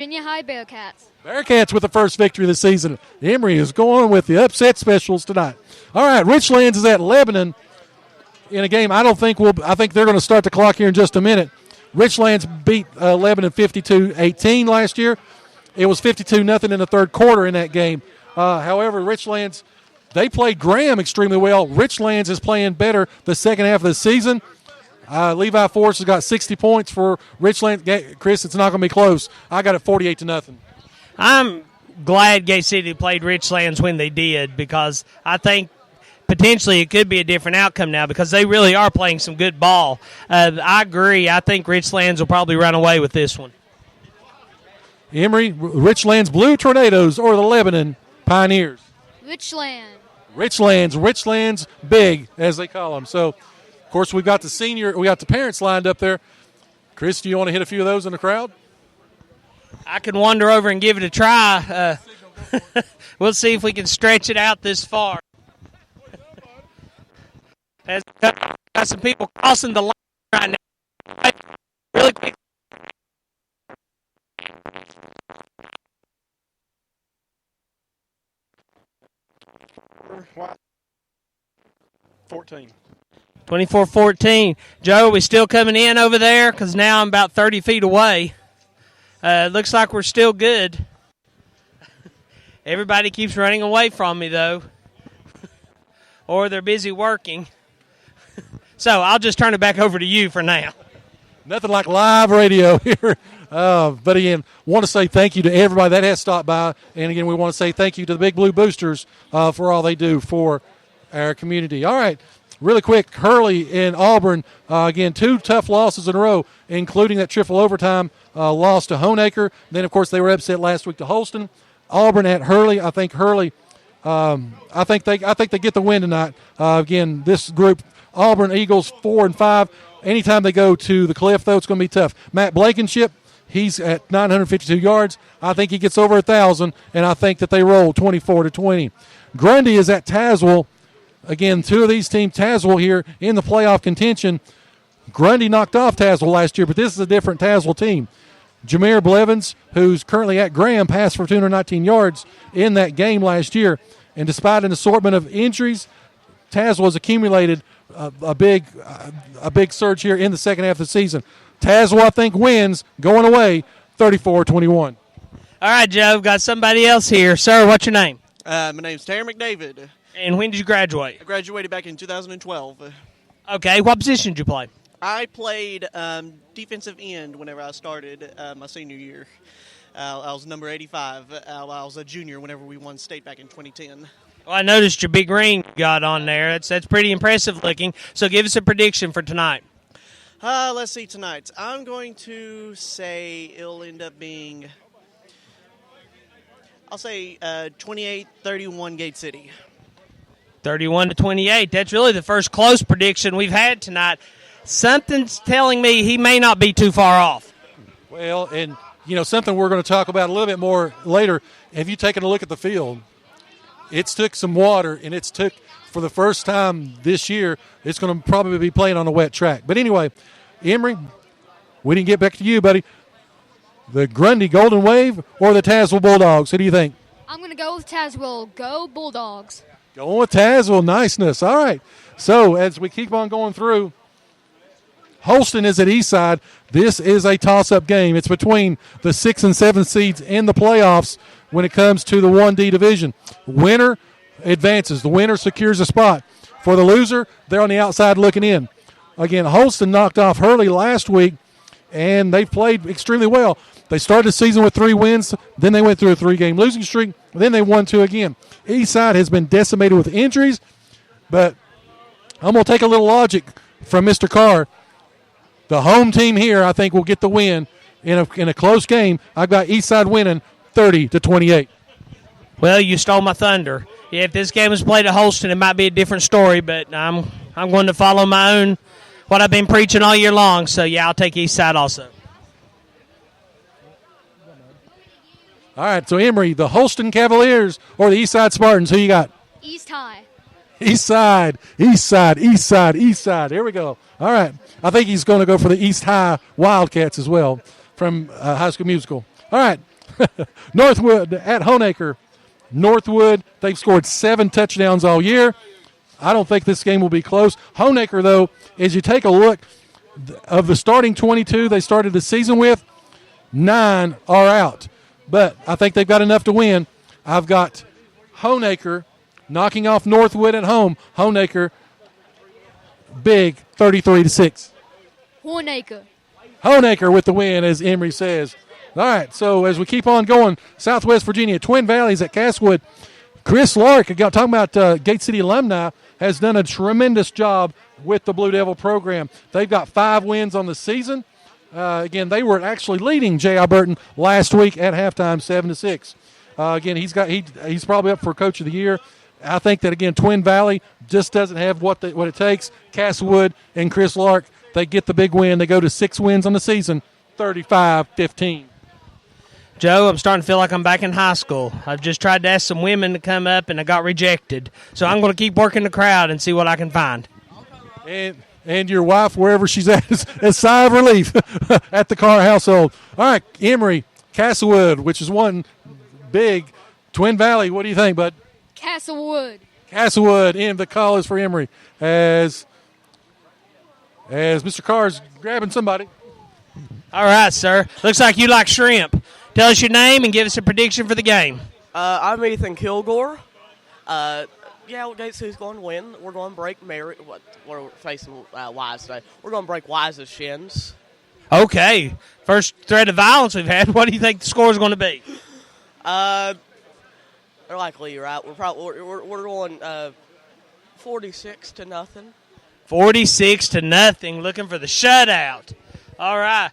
Virginia High Bearcats. Bearcats with the first victory of the season. Emory is going with the upset specials tonight. All right, Richlands is at Lebanon in a game. I think they're going to start the clock here in just a minute. Richlands beat Lebanon 52-18 last year. It was 52-0 in the third quarter in that game. However, Richlands, they played Graham extremely well. Richlands is playing better the second half of the season. Levi Force has got 60 points for Richlands. Chris, it's not going to be close. I got it 48-0. I'm glad Gay City played Richlands when they did, because I think potentially it could be a different outcome now, because they really are playing some good ball. I agree. I think Richlands will probably run away with this one. Emory, Richlands Blue Tornadoes or the Lebanon Pioneers? Richlands big, as they call them. So, of course, we got the parents lined up there. Chris, do you want to hit a few of those in the crowd? I can wander over and give it a try. We'll see if we can stretch it out this far. As got some people crossing the line right now. Really quick. What? 14. 24-14. Joe, are we still coming in over there? Because now I'm about 30 feet away. Looks like we're still good. Everybody keeps running away from me, though. Or they're busy working. So I'll just turn it back over to you for now. Nothing like live radio here. But again, want to say thank you to everybody that has stopped by. And again, we want to say thank you to the Big Blue Boosters for all they do for our community. All right, really quick, Hurley and Auburn, again, 2 tough losses in a row, including that triple overtime loss to Honaker. Then, of course, they were upset last week to Holston. Auburn at Hurley. I think Hurley, I think they get the win tonight. Again, this group, Auburn Eagles 4-5. Anytime they go to the Cliff, though, it's going to be tough. Matt Blankenship, he's at 952 yards. I think he gets over 1,000, and I think that they roll 24-20. Grundy is at Tazewell. Again, 2 of these teams, Tazewell here in the playoff contention. Grundy knocked off Tazewell last year, but this is a different Tazewell team. Jameer Blevins, who's currently at Graham, passed for 219 yards in that game last year. And despite an assortment of injuries, Tazewell has accumulated a big surge here in the second half of the season. Tazewell, I think, wins going away 34-21. All right, Joe, got somebody else here. Sir, what's your name? My name's Terry McDavid. And when did you graduate? I graduated back in 2012. Okay, what position did you play? I played defensive end whenever I started my senior year. I was number 85. I was a junior whenever we won state back in 2010. Well, I noticed your big ring you got on there. That's pretty impressive looking. So give us a prediction for tonight. Let's see tonight. I'm going to say it'll end up being, I'll say 28-31 Gate City. 31-28. That's really the first close prediction we've had tonight. Something's telling me he may not be too far off. Well, and, something we're going to talk about a little bit more later. Have you taken a look at the field? It's took some water, and it's took, for the first time this year, it's going to probably be playing on a wet track. But anyway, Emory, we didn't get back to you, buddy. The Grundy Golden Wave or the Tazewell Bulldogs? Who do you think? I'm going to go with Tazewell. Go Bulldogs. Going with Tazewell. Niceness. All right. So as we keep on going through, Holston is at Eastside. This is a toss-up game. It's between the 6 and 7 seeds in the playoffs when it comes to the 1D division. Winner advances. The winner secures a spot. For the loser, they're on the outside looking in. Again, Holston knocked off Hurley last week, and they played extremely well. They started the season with 3 wins, then they went through a 3-game losing streak, then they won 2 again. Eastside has been decimated with injuries, but I'm going to take a little logic from Mr. Carr. The home team here, I think, will get the win in a close game. I've got Eastside winning 30-28. Well, you stole my thunder. Yeah, if this game was played at Holston, it might be a different story, but I'm going to follow my own, what I've been preaching all year long. So, yeah, I'll take Eastside also. All right, so Emory, the Holston Cavaliers or the Eastside Spartans, who you got? East High. Eastside. Here we go. All right. I think he's going to go for the East High Wildcats as well from High School Musical. All right. Northwood at Honaker. Northwood, they've scored 7 touchdowns all year. I don't think this game will be close. Honaker, though, as you take a look, of the starting 22 they started the season with, 9 are out. But I think they've got enough to win. I've got Honaker knocking off Northwood at home. Honaker, big, 33-6. Honaker with the win, as Emory says. All right, so as we keep on going, Southwest Virginia, Twin Valleys at Castlewood. Chris Lark, talking about Gate City alumni, has done a tremendous job with the Blue Devil program. They've got 5 wins on the season. Again, they were actually leading J.I. Burton last week at halftime, 7-6. Again, he's probably up for Coach of the Year. I think that, again, Twin Valley just doesn't have what it takes. Castlewood and Chris Lark, they get the big win. They go to 6 wins on the season, 35-15. Joe, I'm starting to feel like I'm back in high school. I've just tried to ask some women to come up, and I got rejected. So I'm going to keep working the crowd and see what I can find. And your wife, wherever she's at, is a sigh of relief at the Carr household. All right, Emory, Castlewood, which is one big. Twin Valley, what do you think, bud? Castlewood. Castlewood, the call is for Emory as Mr. Carr's grabbing somebody. All right, sir. Looks like you like shrimp. Tell us your name and give us a prediction for the game. I'm Ethan Kilgore. Gate City's going to win. We're going to break we're facing Wise today. We're going to break Wise's shins. Okay. First threat of violence we've had. What do you think the score is going to be? They're likely you're right. We're going 46-0. 46-0. Looking for the shutout. All right.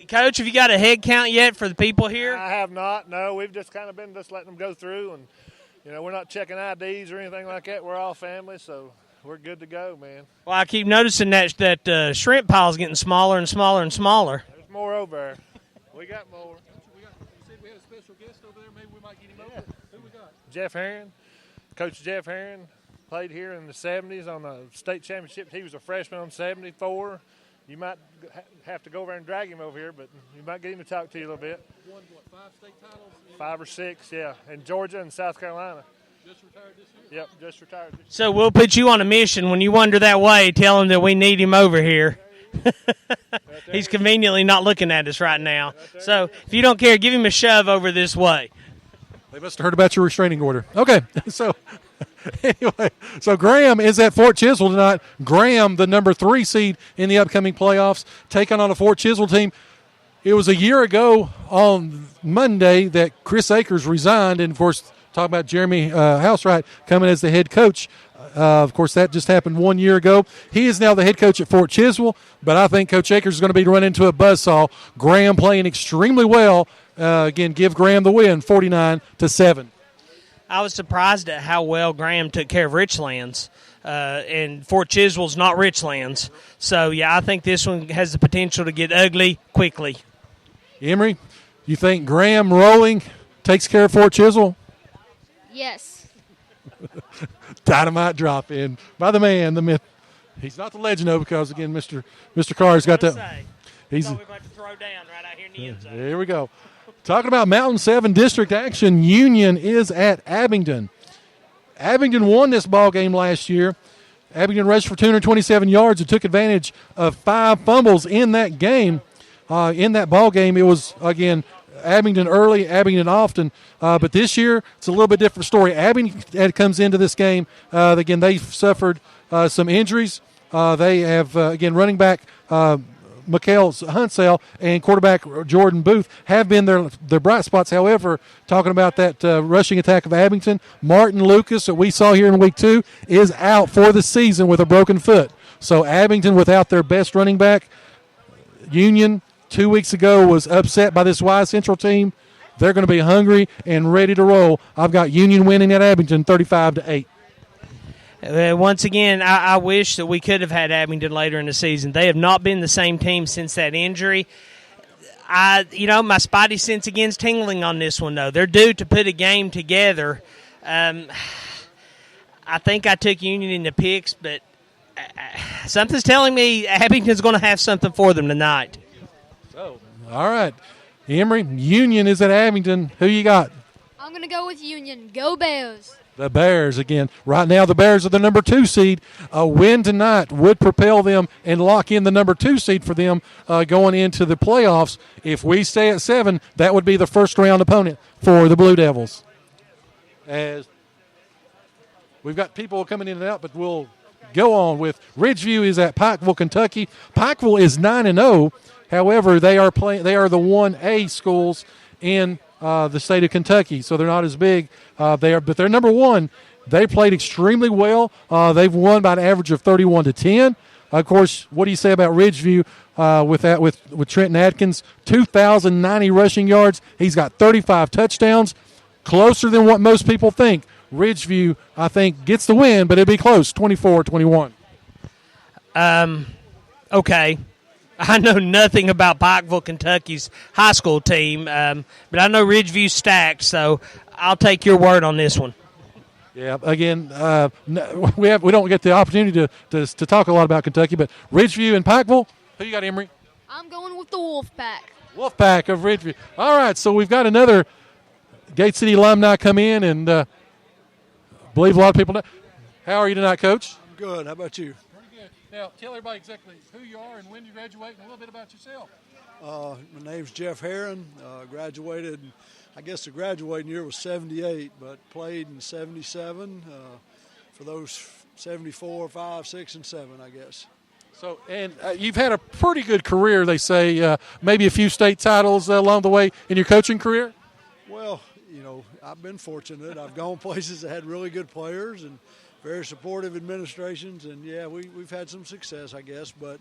Coach, have you got a head count yet for the people here? I have not. No, we've just kind of been letting them go through, and we're not checking IDs or anything like that. We're all family, so we're good to go, man. Well, I keep noticing that shrimp pile's getting smaller and smaller and smaller. There's more over there. We got more. You said we had a special guest over there. Maybe we might get him over. Who we got? Jeff Herron. Coach Jeff Herron played here in the 70s on the state championship. He was a freshman on 74. You might have to go over and drag him over here, but you might get him to talk to you a little bit. Won, 5 state titles? 5 or 6, yeah, in Georgia and South Carolina. Just retired this year? Yep, just retired this year. So we'll put you on a mission. When you wander that way, tell him that we need him over here. He's conveniently not looking at us right now. So if you don't care, give him a shove over this way. They must have heard about your restraining order. Okay, so anyway, so Graham is at Fort Chiswell tonight. Graham, the number 3 seed in the upcoming playoffs, taking on a Fort Chiswell team. It was a year ago on Monday that Chris Akers resigned, and, of course, talking about Jeremy Housewright coming as the head coach. Of course, that just happened 1 year ago. He is now the head coach at Fort Chiswell, but I think Coach Akers is going to be running into a buzzsaw. Graham playing extremely well. Again, give Graham the win, 49-7. I was surprised at how well Graham took care of Richlands. And Fort Chiswell's not Richlands. So, yeah, I think this one has the potential to get ugly quickly. Emory, you think Graham rolling takes care of Fort Chiswell? Yes. Dynamite drop in by the man, the myth. He's not the legend, though, because, again, Mr. Carr's got that. He's we're about to throw down right out here in the end zone. Here we go. Talking about Mountain 7 district action, Union is at Abingdon. Abingdon won this ball game last year. Abingdon rushed for 227 yards and took advantage of 5 fumbles in that game. In that ball game, it was, again, Abingdon early, Abingdon often. But this year, it's a little bit different story. Abingdon comes into this game. Again, they've suffered some injuries. They have, again, running back Mikhail Hunsell and quarterback Jordan Booth have been their bright spots. However, talking about that rushing attack of Abingdon, Martin Lucas, that we saw here in week 2, is out for the season with a broken foot. So Abingdon without their best running back. Union 2 weeks ago was upset by this Wise Central team. They're going to be hungry and ready to roll. I've got Union winning at Abingdon 35-8. Once again, I wish that we could have had Abingdon later in the season. They have not been the same team since that injury. My spidey sense again's tingling on this one, though. They're due to put a game together. I think I took Union in the picks, but something's telling me Abington's going to have something for them tonight. So, all right. Emory, Union is at Abington. Who you got? I'm going to go with Union. Go Bears. The Bears again. Right now, the Bears are the number 2 seed. A win tonight would propel them and lock in the number 2 seed for them going into the playoffs. If we stay at 7, that would be the first round opponent for the Blue Devils. As we've got people coming in and out, but we'll go on with Ridgeview is at Pikeville, Kentucky. Pikeville is 9-0. However, they are the 1A schools in the state of Kentucky, so they're not as big. But they're number 1. They played extremely well. They've won by an average of 31-10. Of course, what do you say about Ridgeview with Trenton Atkins? 2,090 rushing yards. He's got 35 touchdowns, closer than what most people think. Ridgeview, I think, gets the win, but it'd be close, 24-21. Okay. I know nothing about Pikeville, Kentucky's high school team, but I know Ridgeview's stacked, so I'll take your word on this one. Yeah, again, we don't get the opportunity to talk a lot about Kentucky, but Ridgeview and Pikeville, who you got, Emory? I'm going with the Wolfpack. Wolfpack of Ridgeview. All right, so we've got another Gate City alumni come in, and I believe a lot of people know. How are you tonight, Coach? I'm good. How about you? Now, tell everybody exactly who you are and when you graduate and a little bit about yourself. My name's Jeff Herron. Graduated, I guess the graduating year was 78, but played in 77 for those 74, 5, 6, and 7, I guess. So, and you've had a pretty good career, they say, maybe a few state titles along the way in your coaching career? Well, I've been fortunate. I've gone places that had really good players and very supportive administrations, and yeah, we've had some success, I guess. But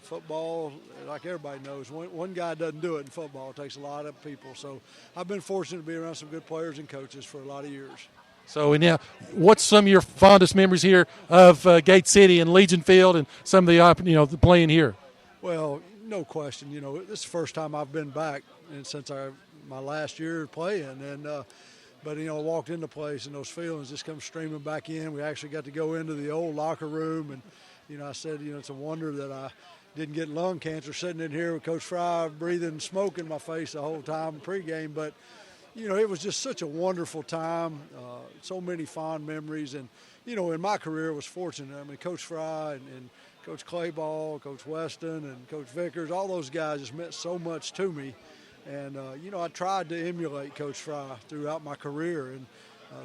football, like everybody knows, one guy doesn't do it in football. It takes a lot of people. So I've been fortunate to be around some good players and coaches for a lot of years. So now, what's some of your fondest memories here of Gate City and Legion Field and some of the playing here? Well, no question. This is the first time I've been back since my last year playing, and. But, I walked into the place and those feelings just come streaming back in. We actually got to go into the old locker room. And, I said, it's a wonder that I didn't get lung cancer sitting in here with Coach Fry breathing smoke in my face the whole time pregame. But, it was just such a wonderful time, so many fond memories. And, in my career, I was fortunate. I mean, Coach Fry and Coach Clayball, Coach Weston, and Coach Vickers, all those guys just meant so much to me. And, I tried to emulate Coach Fry throughout my career. And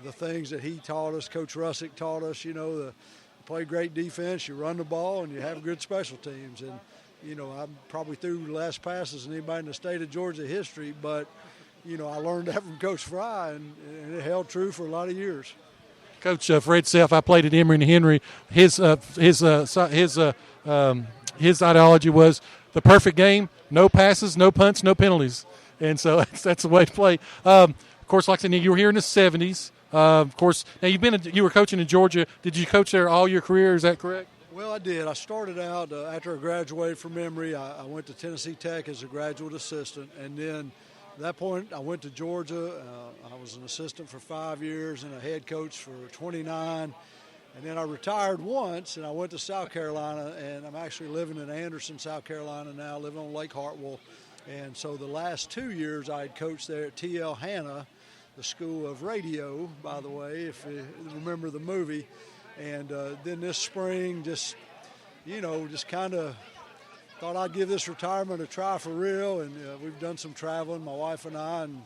the things that he taught us, Coach Russick taught us, to play great defense, you run the ball, and you have good special teams. And, I'm probably threw less passes than anybody in the state of Georgia history, but, I learned that from Coach Fry, and it held true for a lot of years. Coach Fred Self, I played at Emory and Henry. His ideology was the perfect game, no passes, no punts, no penalties. And so that's the way to play. Of course, like I said, you were here in the 70s. Of course, now you were coaching in Georgia. Did you coach there all your career? Is that correct? Well, I did. I started out after I graduated from Emory. I went to Tennessee Tech as a graduate assistant, and then at that point I went to Georgia. I was an assistant for 5 years and a head coach for 29. And then I retired once, and I went to South Carolina, and I'm actually living in Anderson, South Carolina now, living on Lake Hartwell. And so the last 2 years I had coached there at T.L. Hanna, the School of Radio, by the way, if you remember the movie. And then this spring just kind of thought I'd give this retirement a try for real. And we've done some traveling, my wife and I, and,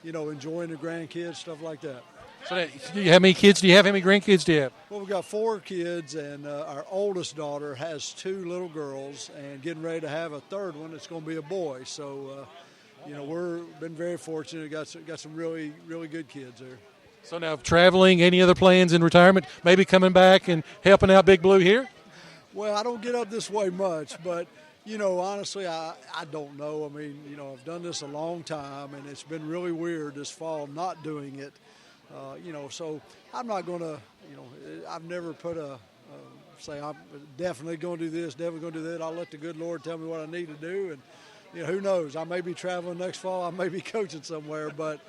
enjoying the grandkids, stuff like that. So how many kids do you have? How many grandkids do you have? Well, we've got 4 kids, and our oldest daughter has 2 little girls and getting ready to have a third one. It's going to be a boy. So, we've been very fortunate. Got some really, really good kids there. So now traveling, any other plans in retirement, maybe coming back and helping out Big Blue here? Well, I don't get up this way much, but, honestly, I don't know. I mean, I've done this a long time, and it's been really weird this fall not doing it. So I'm not going to, I've never put say I'm definitely going to do this, definitely going to do that. I'll let the good Lord tell me what I need to do. And, who knows? I may be traveling next fall. I may be coaching somewhere. But,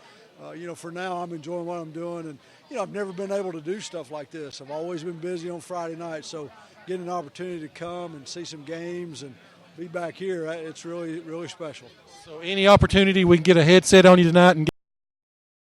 for now, I'm enjoying what I'm doing. And, I've never been able to do stuff like this. I've always been busy on Friday night. So getting an opportunity to come and see some games and be back here, it's really, really special. So any opportunity we can get a headset on you tonight and